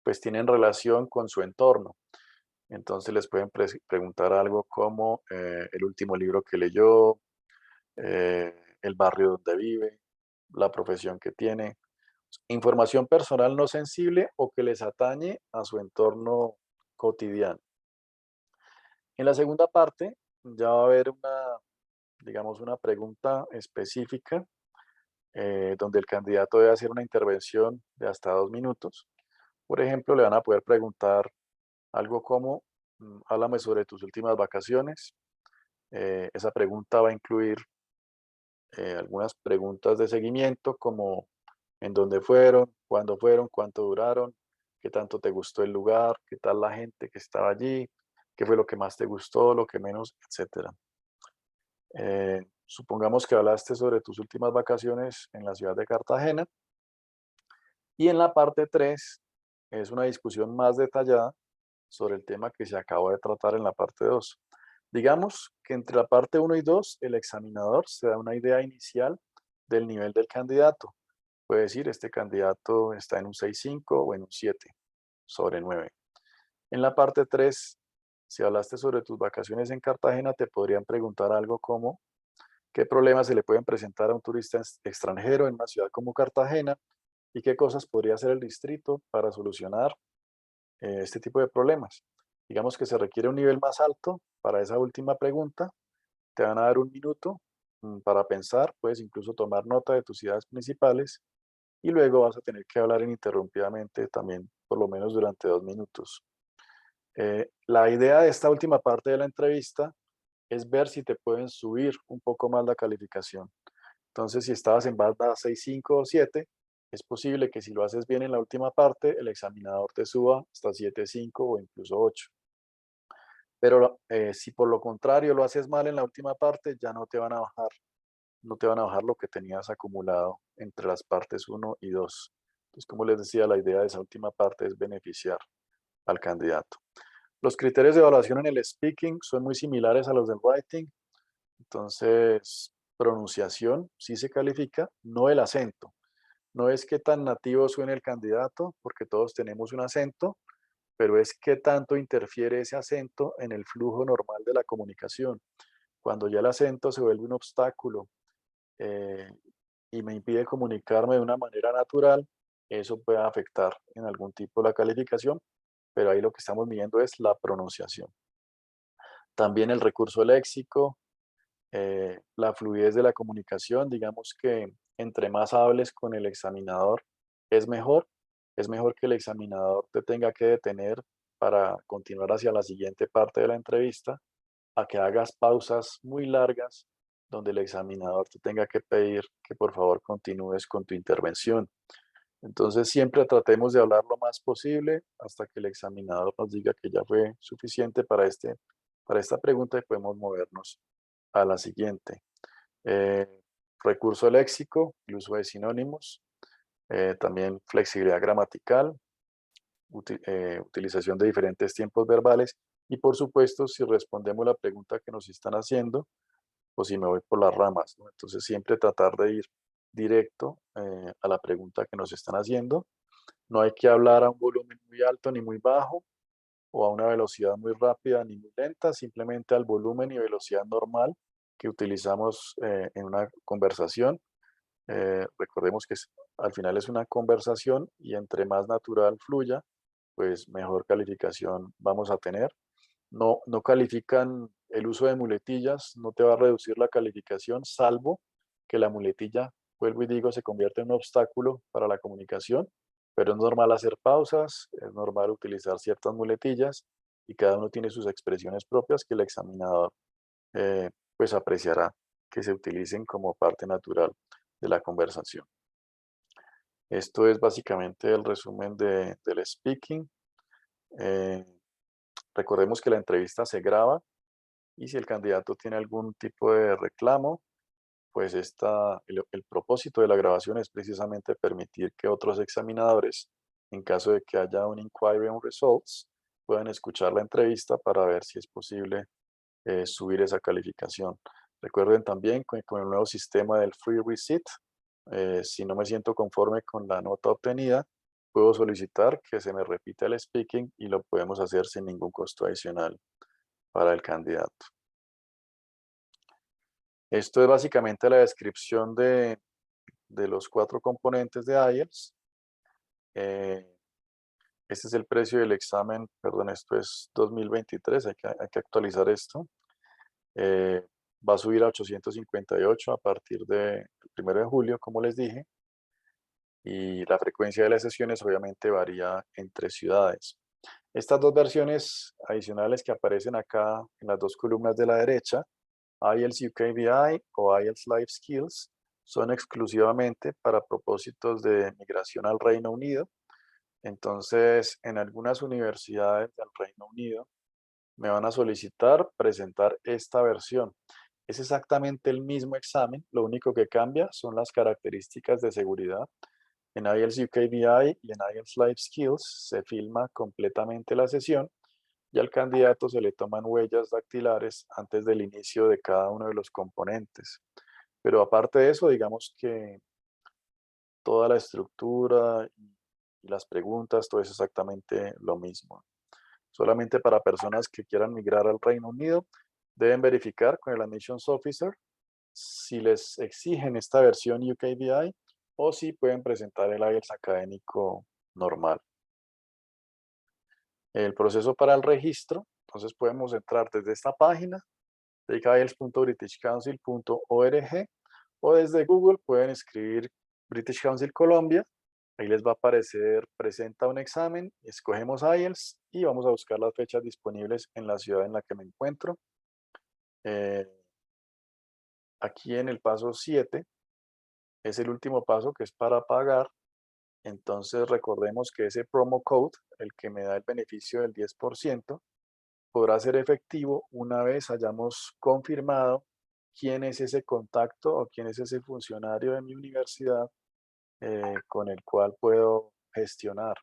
pues tienen relación con su entorno. Entonces les pueden preguntar algo como el último libro que leyó, el barrio donde vive, la profesión que tiene, información personal no sensible o que les atañe a su entorno cotidiano. En la segunda parte ya va a haber digamos, una pregunta específica donde el candidato debe hacer una intervención de hasta 2 minutos. Por ejemplo, le van a poder preguntar algo como, háblame sobre tus últimas vacaciones. Esa pregunta va a incluir algunas preguntas de seguimiento como en dónde fueron, cuánto duraron, qué tanto te gustó el lugar, qué tal la gente que estaba allí, qué fue lo que más te gustó, lo que menos, etcétera. Supongamos que hablaste sobre tus últimas vacaciones en la ciudad de Cartagena y en la parte 3 es una discusión más detallada sobre el tema que se acabó de tratar en la parte 2. Digamos que entre la parte 1 y 2 el examinador se da una idea inicial del nivel del candidato. Puede decir, este candidato está en un 6,5 o en un 7 sobre 9. En la parte 3, si hablaste sobre tus vacaciones en Cartagena, te podrían preguntar algo como, ¿qué problemas se le pueden presentar a un turista extranjero en una ciudad como Cartagena? ¿Y qué cosas podría hacer el distrito para solucionar este tipo de problemas? Digamos que se requiere un nivel más alto para esa última pregunta. Te van a dar 1 minuto para pensar, puedes incluso tomar nota de tus ideas principales y luego vas a tener que hablar ininterrumpidamente también, por lo menos durante 2 minutos. La idea de esta última parte de la entrevista es ver si te pueden subir un poco más la calificación. Entonces, si estabas en banda 6, 5 o 7, es posible que si lo haces bien en la última parte, el examinador te suba hasta 7, 5 o incluso 8. Pero si por lo contrario lo haces mal en la última parte, ya no te van a bajar lo que tenías acumulado entre las partes 1 y 2. Entonces, como les decía, la idea de esa última parte es beneficiar al candidato. Los criterios de evaluación en el speaking son muy similares a los del writing. Entonces, pronunciación sí se califica, no el acento. No es qué tan nativo suene el candidato, porque todos tenemos un acento, pero es qué tanto interfiere ese acento en el flujo normal de la comunicación. Cuando ya el acento se vuelve un obstáculo eh, y me impide comunicarme de una manera natural, eso puede afectar en algún tipo la calificación, pero ahí lo que estamos midiendo es la pronunciación. También el recurso léxico, la fluidez de la comunicación, digamos que entre más hables con el examinador es mejor. Es mejor que el examinador te tenga que detener para continuar hacia la siguiente parte de la entrevista, a que hagas pausas muy largas donde el examinador te tenga que pedir que por favor continúes con tu intervención. Entonces siempre tratemos de hablar lo más posible hasta que el examinador nos diga que ya fue suficiente para esta pregunta y podemos movernos a la siguiente. Eh, recurso léxico, el uso de sinónimos, también flexibilidad gramatical, utilización de diferentes tiempos verbales y por supuesto si respondemos la pregunta que nos están haciendo o si me voy por las ramas, ¿no? Entonces siempre tratar de ir directo a la pregunta que nos están haciendo. No hay que hablar a un volumen muy alto ni muy bajo o a una velocidad muy rápida ni muy lenta, simplemente al volumen y velocidad normal que utilizamos en una conversación. Recordemos que al final es una conversación y entre más natural fluya, pues mejor calificación vamos a tener. No califican el uso de muletillas, no te va a reducir la calificación, salvo que la muletilla, vuelvo y digo, se convierte en un obstáculo para la comunicación, pero es normal hacer pausas, es normal utilizar ciertas muletillas y cada uno tiene sus expresiones propias que el examinador pues apreciará que se utilicen como parte natural de la conversación. Esto es básicamente el resumen del speaking. Eh, recordemos que la entrevista se graba y si el candidato tiene algún tipo de reclamo, pues el propósito de la grabación es precisamente permitir que otros examinadores, en caso de que haya un inquiry on results, puedan escuchar la entrevista para ver si es posible subir esa calificación. Recuerden también que con el nuevo sistema del Free Receipt, si no me siento conforme con la nota obtenida, puedo solicitar que se me repita el speaking y lo podemos hacer sin ningún costo adicional para el candidato. Esto es básicamente la descripción de los 4 componentes de IELTS. Este es el precio del examen, perdón, esto es 2023, hay que actualizar esto. Eh, va a subir a 858 a partir del 1 de julio, como les dije, y la frecuencia de las sesiones obviamente varía entre ciudades. Estas dos versiones adicionales que aparecen acá en las dos columnas de la derecha, IELTS UKVI o IELTS Life Skills, son exclusivamente para propósitos de migración al Reino Unido. Entonces, en algunas universidades del Reino Unido me van a solicitar presentar esta versión. Es exactamente el mismo examen, lo único que cambia son las características de seguridad. En IELTS UKVI y en IELTS Life Skills se filma completamente la sesión y al candidato se le toman huellas dactilares antes del inicio de cada uno de los componentes. Pero aparte de eso, digamos que toda la estructura y las preguntas, todo es exactamente lo mismo. Solamente para personas que quieran migrar al Reino Unido, deben verificar con el Admissions Officer si les exigen esta versión UKVI o si pueden presentar el IELTS académico normal. El proceso para el registro, entonces podemos entrar desde esta página, de ielts.britishcouncil.org o desde Google pueden escribir British Council Colombia. Ahí les va a aparecer presenta un examen, escogemos IELTS y vamos a buscar las fechas disponibles en la ciudad en la que me encuentro. Aquí en el paso 7 es el último paso que es para pagar. Entonces recordemos que ese promo code, el que me da el beneficio del 10%, podrá ser efectivo una vez hayamos confirmado quién es ese contacto o quién es ese funcionario de mi universidad con el cual puedo gestionar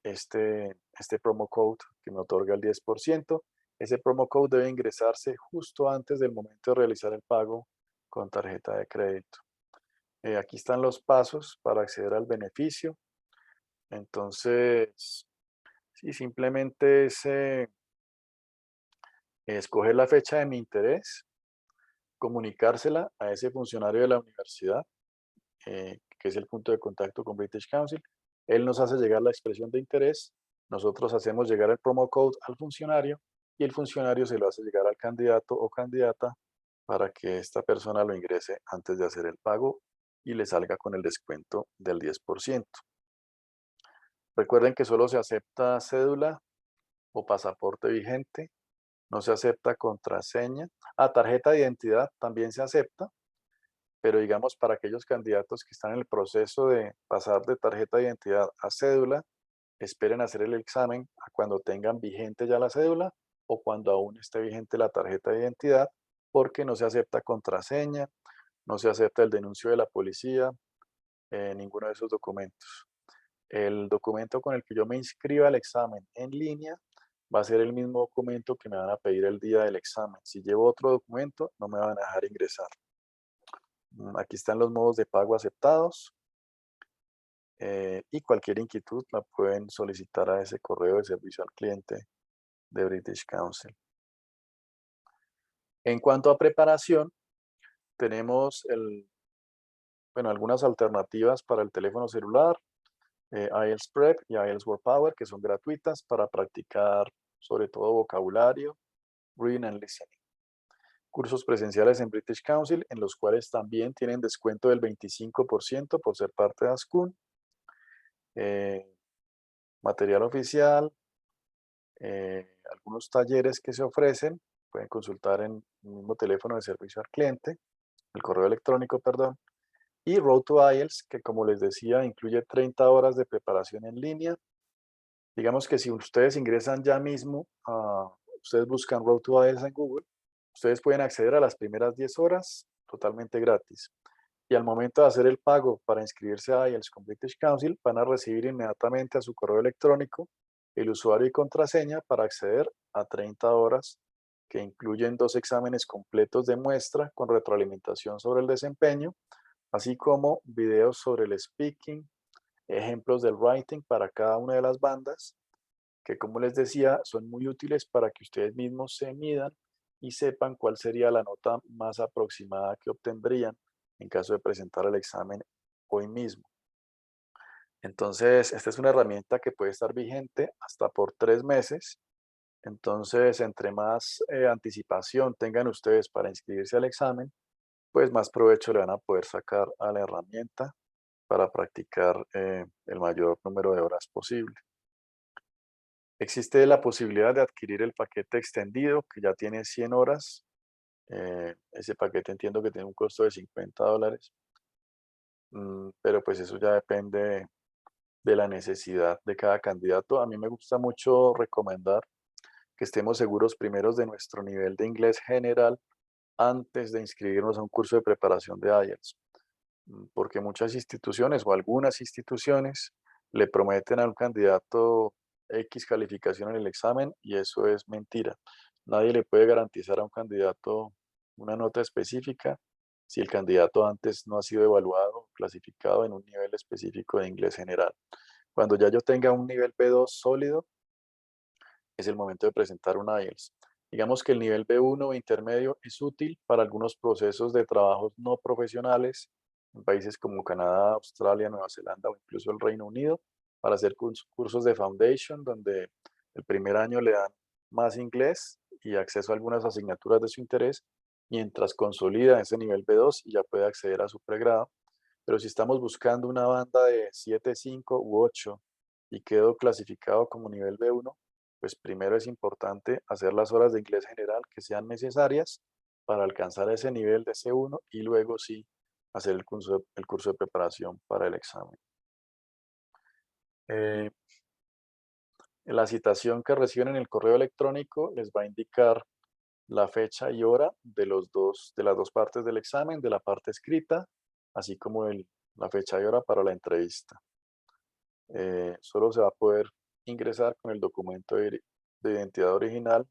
este promo code que me otorga el 10%. Ese promo code debe ingresarse justo antes del momento de realizar el pago con tarjeta de crédito. Aquí están los pasos para acceder al beneficio. Entonces, sí, simplemente es escoger la fecha de mi interés, comunicársela a ese funcionario de la universidad, que es el punto de contacto con British Council. Él nos hace llegar la expresión de interés, nosotros hacemos llegar el promo code al funcionario y el funcionario se lo hace llegar al candidato o candidata para que esta persona lo ingrese antes de hacer el pago y le salga con el descuento del 10%. Recuerden que solo se acepta cédula o pasaporte vigente, no se acepta contraseña. Tarjeta de identidad también se acepta, pero digamos para aquellos candidatos que están en el proceso de pasar de tarjeta de identidad a cédula, esperen hacer el examen a cuando tengan vigente ya la cédula o cuando aún esté vigente la tarjeta de identidad, porque no se acepta contraseña, no se acepta el denuncio de la policía, ninguno de esos documentos. El documento con el que yo me inscriba al examen en línea va a ser el mismo documento que me van a pedir el día del examen. Si llevo otro documento, no me van a dejar ingresar. Aquí están los modos de pago aceptados y cualquier inquietud la pueden solicitar a ese correo de servicio al cliente de British Council. En cuanto a preparación, tenemos algunas alternativas para el teléfono celular, IELTS Prep y IELTS Word Power, que son gratuitas para practicar sobre todo vocabulario, reading and listening. Cursos presenciales en British Council, en los cuales también tienen descuento del 25% por ser parte de ASCUN. Material oficial, algunos talleres que se ofrecen, pueden consultar en el mismo teléfono de servicio al cliente, el correo electrónico, perdón, y Road to IELTS, que como les decía, incluye 30 horas de preparación en línea. Digamos que si ustedes ingresan ya mismo, ustedes buscan Road to IELTS en Google, ustedes pueden acceder a las primeras 10 horas totalmente gratis. Y al momento de hacer el pago para inscribirse a IELTS con British Council, van a recibir inmediatamente a su correo electrónico el usuario y contraseña para acceder a 30 horas que incluyen 2 exámenes completos de muestra con retroalimentación sobre el desempeño, así como videos sobre el speaking, ejemplos del writing para cada una de las bandas, que como les decía, son muy útiles para que ustedes mismos se midan y sepan cuál sería la nota más aproximada que obtendrían en caso de presentar el examen hoy mismo. Entonces, esta es una herramienta que puede estar vigente hasta por 3 meses. Entonces, entre más anticipación tengan ustedes para inscribirse al examen, pues más provecho le van a poder sacar a la herramienta para practicar el mayor número de horas posible. Existe la posibilidad de adquirir el paquete extendido, que ya tiene 100 horas. Ese paquete entiendo que tiene un costo de $50, pero pues eso ya depende de la necesidad de cada candidato. A mí me gusta mucho recomendar que estemos seguros primeros de nuestro nivel de inglés general antes de inscribirnos a un curso de preparación de IELTS, porque muchas instituciones o algunas instituciones le prometen a un candidato X calificación en el examen y eso es mentira. Nadie le puede garantizar a un candidato una nota específica si el candidato antes no ha sido evaluado o clasificado en un nivel específico de inglés general. Cuando ya yo tenga un nivel B2 sólido, es el momento de presentar un IELTS. Digamos que el nivel B1 o intermedio es útil para algunos procesos de trabajos no profesionales en países como Canadá, Australia, Nueva Zelanda o incluso el Reino Unido, para hacer cursos de foundation, donde el primer año le dan más inglés y acceso a algunas asignaturas de su interés, mientras consolida ese nivel B2 y ya puede acceder a su pregrado. Pero si estamos buscando una banda de 7.5 u 8 y quedo clasificado como nivel B1, pues primero es importante hacer las horas de inglés general que sean necesarias para alcanzar ese nivel de C1 y luego sí hacer el curso de preparación para el examen. En la citación que reciben en el correo electrónico les va a indicar la fecha y hora de las dos partes del examen, de la parte escrita, así como la fecha y hora para la entrevista. Solo se va a poder ingresar con el documento de identidad original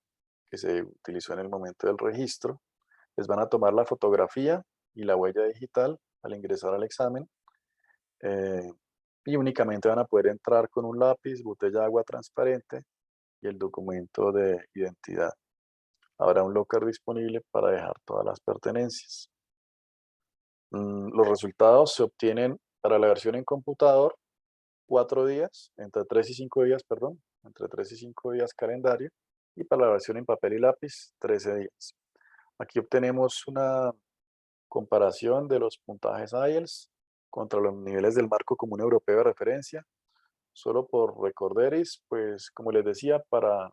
que se utilizó en el momento del registro. Les van a tomar la fotografía y la huella digital al ingresar al examen, eh, y únicamente van a poder entrar con un lápiz, botella de agua transparente y el documento de identidad. Habrá un locker disponible para dejar todas las pertenencias. Los resultados se obtienen para la versión en computador 4 días, entre 3 y 5 días, perdón, entre 3 y 5 días calendario, y para la versión en papel y lápiz, 13 días. Aquí obtenemos una comparación de los puntajes IELTS contra los niveles del marco común europeo de referencia. Solo por recorderis, pues como les decía, para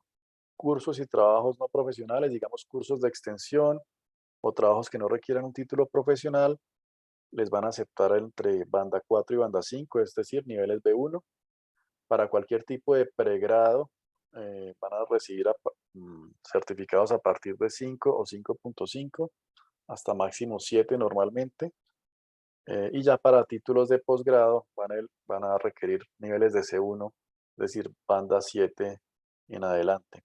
cursos y trabajos no profesionales, digamos cursos de extensión o trabajos que no requieran un título profesional, les van a aceptar entre banda 4 y banda 5, es decir, niveles B1. Para cualquier tipo de pregrado, van a recibir certificados a partir de 5 o 5.5 hasta máximo 7 normalmente. Y ya para títulos de posgrado van a requerir niveles de C1, es decir, banda 7 en adelante.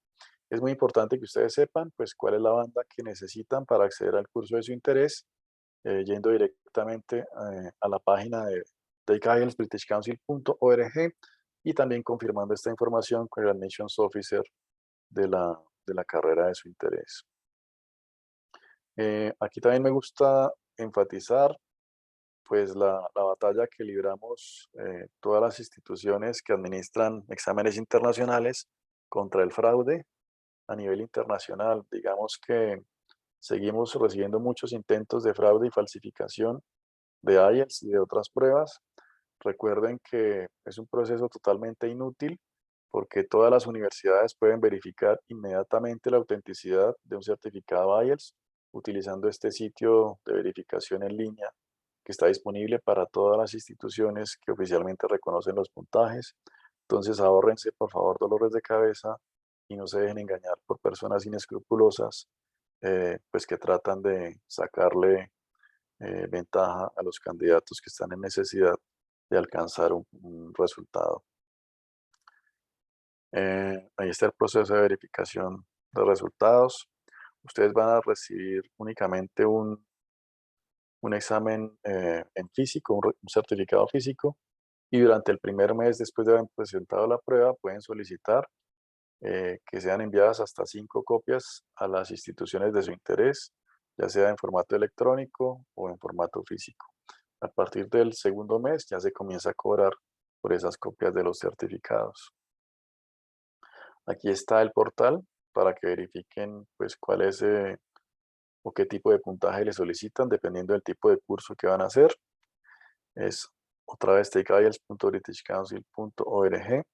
Es muy importante que ustedes sepan pues cuál es la banda que necesitan para acceder al curso de su interés, yendo directamente a la página de takeIELTSBritishCouncil.org y también confirmando esta información con el Admissions Officer de la carrera de su interés. Aquí también me gusta enfatizar pues la batalla que libramos todas las instituciones que administran exámenes internacionales contra el fraude a nivel internacional. Digamos que seguimos recibiendo muchos intentos de fraude y falsificación de IELTS y de otras pruebas. Recuerden que es un proceso totalmente inútil porque todas las universidades pueden verificar inmediatamente la autenticidad de un certificado IELTS utilizando este sitio de verificación en línea que está disponible para todas las instituciones que oficialmente reconocen los puntajes. Entonces ahórrense por favor dolores de cabeza y no se dejen engañar por personas inescrupulosas, pues que tratan de sacarle ventaja a los candidatos que están en necesidad de alcanzar un resultado. Ahí está el proceso de verificación de resultados. Ustedes van a recibir únicamente un examen en físico, un certificado físico, y durante el primer mes después de haber presentado la prueba pueden solicitar que sean enviadas hasta 5 copias a las instituciones de su interés, ya sea en formato electrónico o en formato físico. A partir del segundo mes ya se comienza a cobrar por esas copias de los certificados. Aquí está el portal para que verifiquen pues cuál es o qué tipo de puntaje le solicitan dependiendo del tipo de curso que van a hacer. Es otra vez takeiels.britishcouncil.org.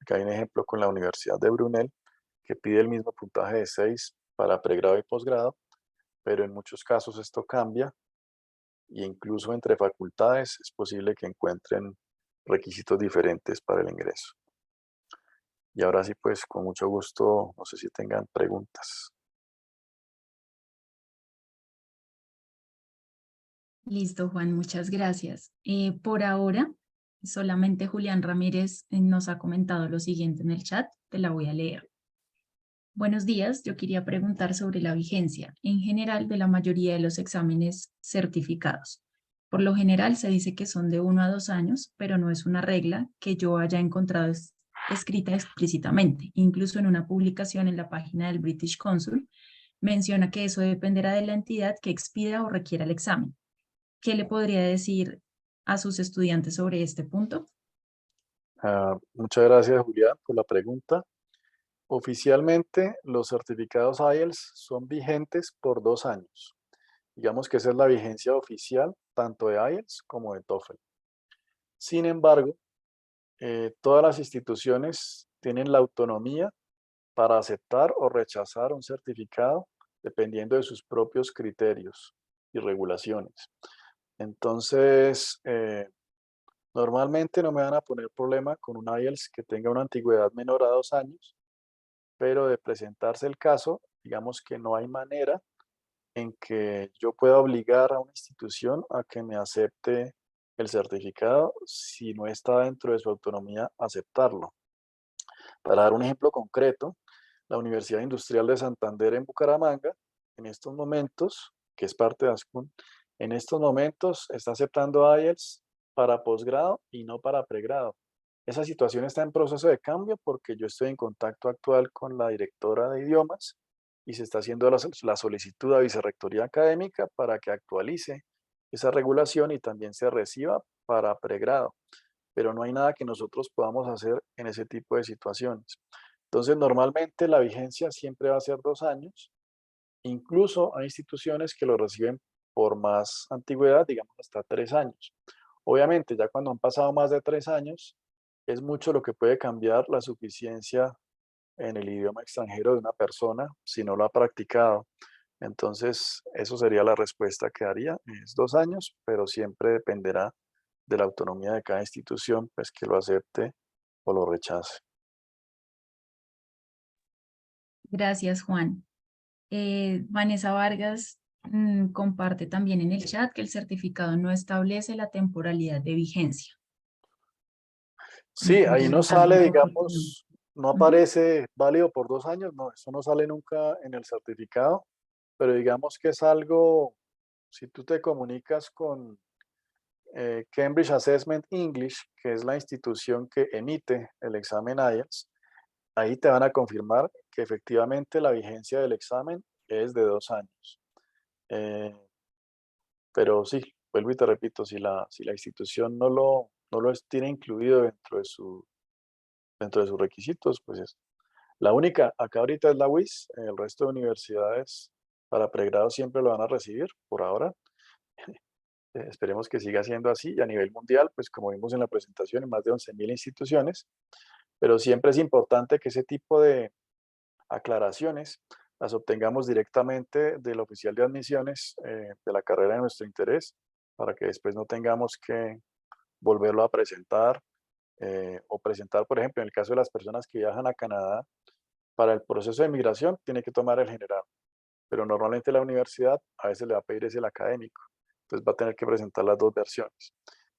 Acá hay un ejemplo con la Universidad de Brunel que pide el mismo puntaje de 6 para pregrado y posgrado, pero en muchos casos esto cambia e incluso entre facultades es posible que encuentren requisitos diferentes para el ingreso. Y ahora sí, pues con mucho gusto, no sé si tengan preguntas. Listo, Juan, muchas gracias. Por ahora, solamente Julián Ramírez nos ha comentado lo siguiente en el chat, te la voy a leer. Buenos días, yo quería preguntar sobre la vigencia en general de la mayoría de los exámenes certificados. Por lo general se dice que son de 1 a 2 años, pero no es una regla que yo haya encontrado escrita explícitamente. Incluso en una publicación en la página del British Consul menciona que eso dependerá de la entidad que expida o requiera el examen. ¿Qué le podría decir a sus estudiantes sobre este punto? Muchas gracias, Julián, por la pregunta. Oficialmente, los certificados IELTS son vigentes por 2 años. Digamos que esa es la vigencia oficial tanto de IELTS como de TOEFL. Sin embargo, todas las instituciones tienen la autonomía para aceptar o rechazar un certificado dependiendo de sus propios criterios y regulaciones. Entonces, normalmente no me van a poner problema con un IELTS que tenga una antigüedad menor a 2 años, pero de presentarse el caso, digamos que no hay manera en que yo pueda obligar a una institución a que me acepte el certificado si no está dentro de su autonomía aceptarlo. Para dar un ejemplo concreto, la Universidad Industrial de Santander en Bucaramanga, en estos momentos, que es parte de ASCUN, en estos momentos está aceptando IELTS para posgrado y no para pregrado. Esa situación está en proceso de cambio porque yo estoy en contacto actual con la directora de idiomas y se está haciendo la solicitud a Vicerrectoría Académica para que actualice esa regulación y también se reciba para pregrado, pero no hay nada que nosotros podamos hacer en ese tipo de situaciones. Entonces, normalmente la vigencia siempre va a ser 2 años. Incluso hay instituciones que lo reciben por más antigüedad, digamos hasta 3 años. Obviamente, ya cuando han pasado más de 3 años, es mucho lo que puede cambiar la suficiencia en el idioma extranjero de una persona si no lo ha practicado. Entonces, eso sería la respuesta que daría. Es 2 años, pero siempre dependerá de la autonomía de cada institución, pues que lo acepte o lo rechace. Gracias, Juan. Vanessa Vargas comparte también en el chat que el certificado no establece la temporalidad de vigencia. Sí, ahí Entonces, no es algo un sale, poco... digamos, no Ujú. aparece válido por 2 años, no, eso no sale nunca en el certificado, pero digamos que es algo, si tú te comunicas con Cambridge Assessment English, que es la institución que emite el examen IELTS, ahí te van a confirmar que efectivamente la vigencia del examen es de 2 años. Eh, pero sí, vuelvo y te repito, si la institución no lo tiene incluido dentro de sus requisitos, pues es la única, acá ahorita es la UIS, el resto de universidades para pregrado siempre lo van a recibir por ahora. Esperemos que siga siendo así y a nivel mundial, pues como vimos en la presentación, en más de 11.000 instituciones, pero siempre es importante que ese tipo de aclaraciones las obtengamos directamente del oficial de admisiones de la carrera de nuestro interés, para que después no tengamos que volverlo a presentar o presentar, por ejemplo, en el caso de las personas que viajan a Canadá, para el proceso de migración tiene que tomar el general, pero normalmente la universidad a veces le va a pedir es el académico, entonces va a tener que presentar las dos versiones.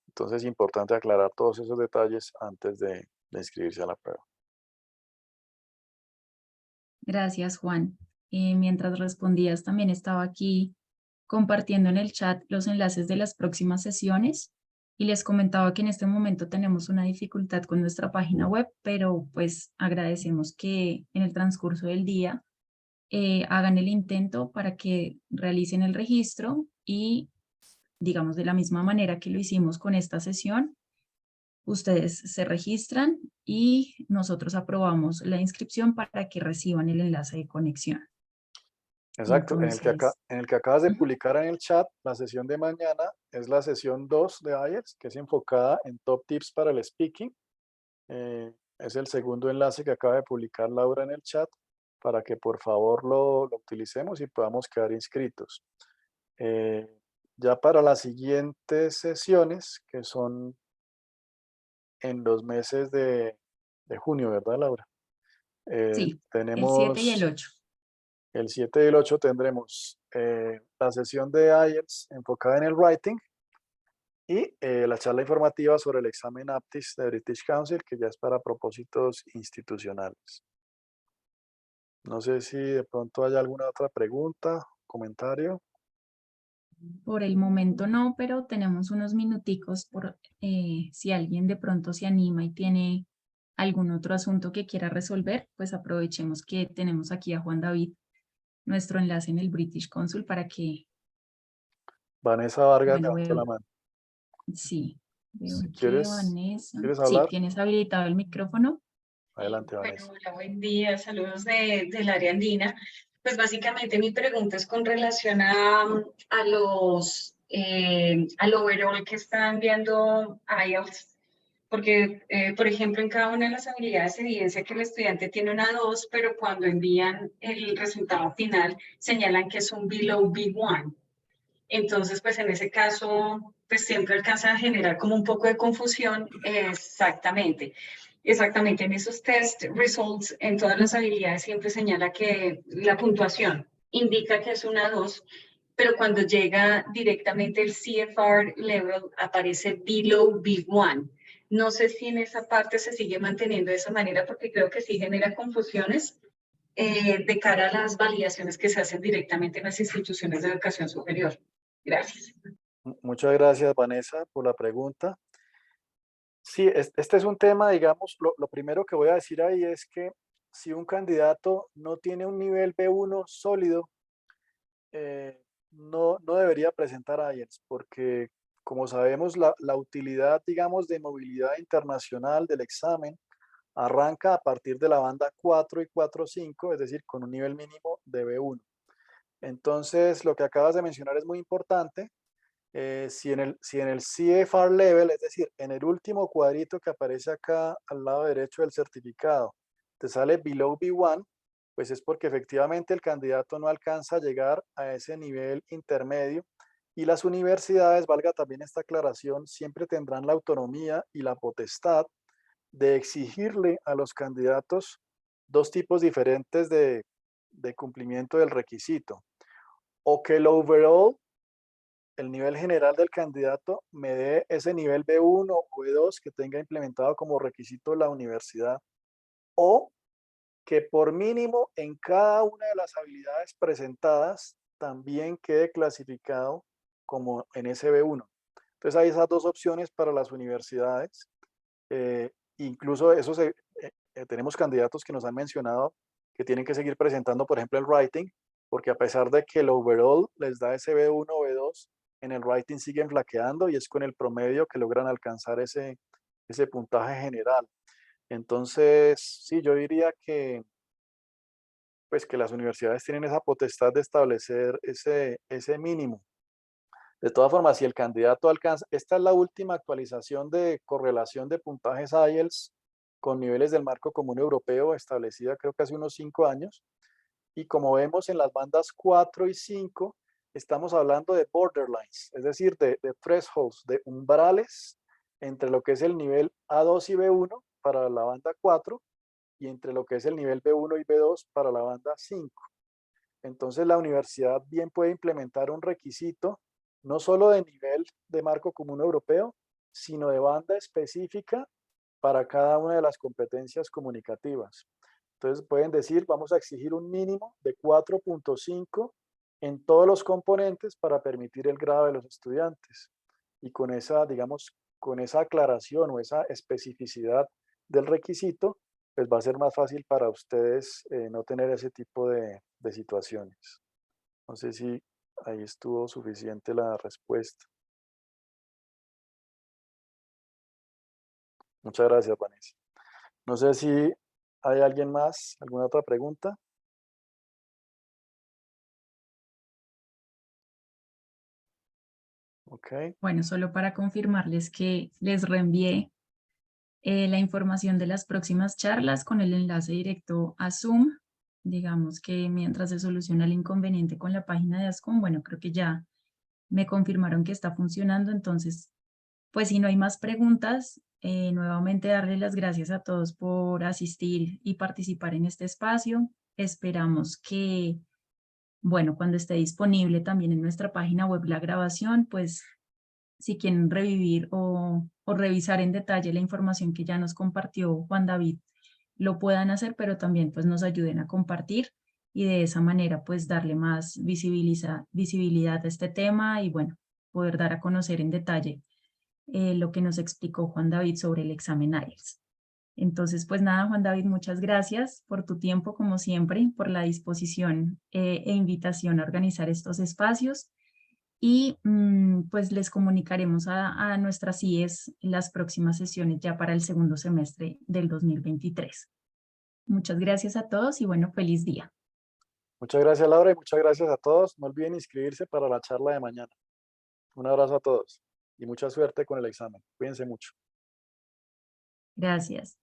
Entonces es importante aclarar todos esos detalles antes de inscribirse a la prueba. Gracias, Juan. Mientras respondías, también estaba aquí compartiendo en el chat los enlaces de las próximas sesiones y les comentaba que en este momento tenemos una dificultad con nuestra página web, pero pues agradecemos que en el transcurso del día hagan el intento para que realicen el registro y, digamos, de la misma manera que lo hicimos con esta sesión, ustedes se registran y nosotros aprobamos la inscripción para que reciban el enlace de conexión. Exacto, Entonces, en el que acabas de ujú, publicar en el chat, la sesión de mañana es la sesión 2 de IELTS, que es enfocada en top tips para el speaking. Es el segundo enlace que acaba de publicar Laura en el chat para que por favor lo utilicemos y podamos quedar inscritos. Eh, ya para las siguientes sesiones, que son en los meses de junio, ¿verdad, Laura? sí, el 7 y el Tenemos 8. el 7 y el 8 tendremos la sesión de IELTS enfocada en el writing y la charla informativa sobre el examen APTIS de British Council, que ya es para propósitos institucionales. No sé si de pronto hay alguna otra pregunta, comentario. Por el momento no, pero tenemos unos minuticos por si alguien de pronto se anima y tiene algún otro asunto que quiera resolver, pues aprovechemos que tenemos aquí a Juan David, nuestro enlace en el British Consul para que, Vanessa Vargas bueno, levantó la veo, mano. sí, veo Si que quieres, Vanessa, ¿quieres sí, hablar? tienes habilitado el micrófono. Adelante, Bueno, Vanessa. hola, buen día, saludos del área andina. Pues básicamente mi pregunta es con relación a al overall que están viendo IELTS, porque, por ejemplo, en cada una de las habilidades se evidencia que el estudiante tiene una 2, pero cuando envían el resultado final señalan que es un below B1. Entonces, pues en ese caso, pues siempre alcanza a generar como un poco de confusión. Exactamente. Exactamente, en esos test results, en todas las habilidades siempre señala que la puntuación indica que es una 2, pero cuando llega directamente el CFR level aparece below B1. No sé si en esa parte se sigue manteniendo de esa manera porque creo que sí genera confusiones de cara a las validaciones que se hacen directamente en las instituciones de educación superior. Gracias. Muchas gracias, Vanessa, por la pregunta. Sí, este es un tema, digamos, lo primero que voy a decir ahí es que si un candidato no tiene un nivel B1 sólido, no debería presentar IELTS, porque como sabemos, la utilidad, digamos, de movilidad internacional del examen arranca a partir de la banda 4 y 4.5, es decir, con un nivel mínimo de B1. Entonces, lo que acabas de mencionar es muy importante. Si en el CFR level, es decir, en el último cuadrito que aparece acá al lado derecho del certificado, te sale below B1, pues es porque efectivamente el candidato no alcanza a llegar a ese nivel intermedio y las universidades, valga también esta aclaración, siempre tendrán la autonomía y la potestad de exigirle a los candidatos dos tipos diferentes de cumplimiento del requisito. O que el overall, el nivel general del candidato, me dé ese nivel B1 o B2 que tenga implementado como requisito la universidad. O que por mínimo en cada una de las habilidades presentadas también quede clasificado como en ese B1. Entonces hay esas dos opciones para las universidades. Incluso tenemos candidatos que nos han mencionado que tienen que seguir presentando, por ejemplo, el writing, porque a pesar de que el overall les da ese B1 o B2, en el writing siguen flaqueando y es con el promedio que logran alcanzar ese puntaje general. Entonces, sí, yo diría que, pues, que las universidades tienen esa potestad de establecer ese mínimo. De todas formas, si el candidato alcanza, esta es la última actualización de correlación de puntajes IELTS con niveles del marco común europeo establecida creo que hace unos 5 años. Y como vemos en las bandas 4 y 5, estamos hablando de borderlines, es decir, de thresholds, de umbrales entre lo que es el nivel A2 y B1 para la banda 4 y entre lo que es el nivel B1 y B2 para la banda 5. Entonces la universidad bien puede implementar un requisito no solo de nivel de marco común europeo, sino de banda específica para cada una de las competencias comunicativas. Entonces pueden decir, vamos a exigir un mínimo de 4.5 en todos los componentes para permitir el grado de los estudiantes. Y con esa, digamos, con esa aclaración o esa especificidad del requisito, pues va a ser más fácil para ustedes no tener ese tipo de situaciones. No sé si ahí estuvo suficiente la respuesta. Muchas gracias, Vanessa. No sé si hay alguien más, alguna otra pregunta. Ok. Bueno, solo para confirmarles que les reenvié la información de las próximas charlas con el enlace directo a Zoom. Digamos que mientras se soluciona el inconveniente con la página de Ascom, bueno, creo que ya me confirmaron que está funcionando, entonces, pues si no hay más preguntas, nuevamente darle las gracias a todos por asistir y participar en este espacio. Esperamos que, bueno, cuando esté disponible también en nuestra página web la grabación, pues si quieren revivir o revisar en detalle la información que ya nos compartió Juan David, lo puedan hacer, pero también pues nos ayuden a compartir y de esa manera pues darle más visibilidad a este tema y bueno, poder dar a conocer en detalle lo que nos explicó Juan David sobre el examen IELTS. Entonces, pues nada, Juan David, muchas gracias por tu tiempo, como siempre, por la disposición e invitación a organizar estos espacios y pues les comunicaremos a nuestras IES las próximas sesiones ya para el segundo semestre del 2023. Muchas gracias a todos y bueno, feliz día. Muchas gracias, Laura, y muchas gracias a todos. No olviden inscribirse para la charla de mañana. Un abrazo a todos y mucha suerte con el examen. Cuídense mucho. Gracias.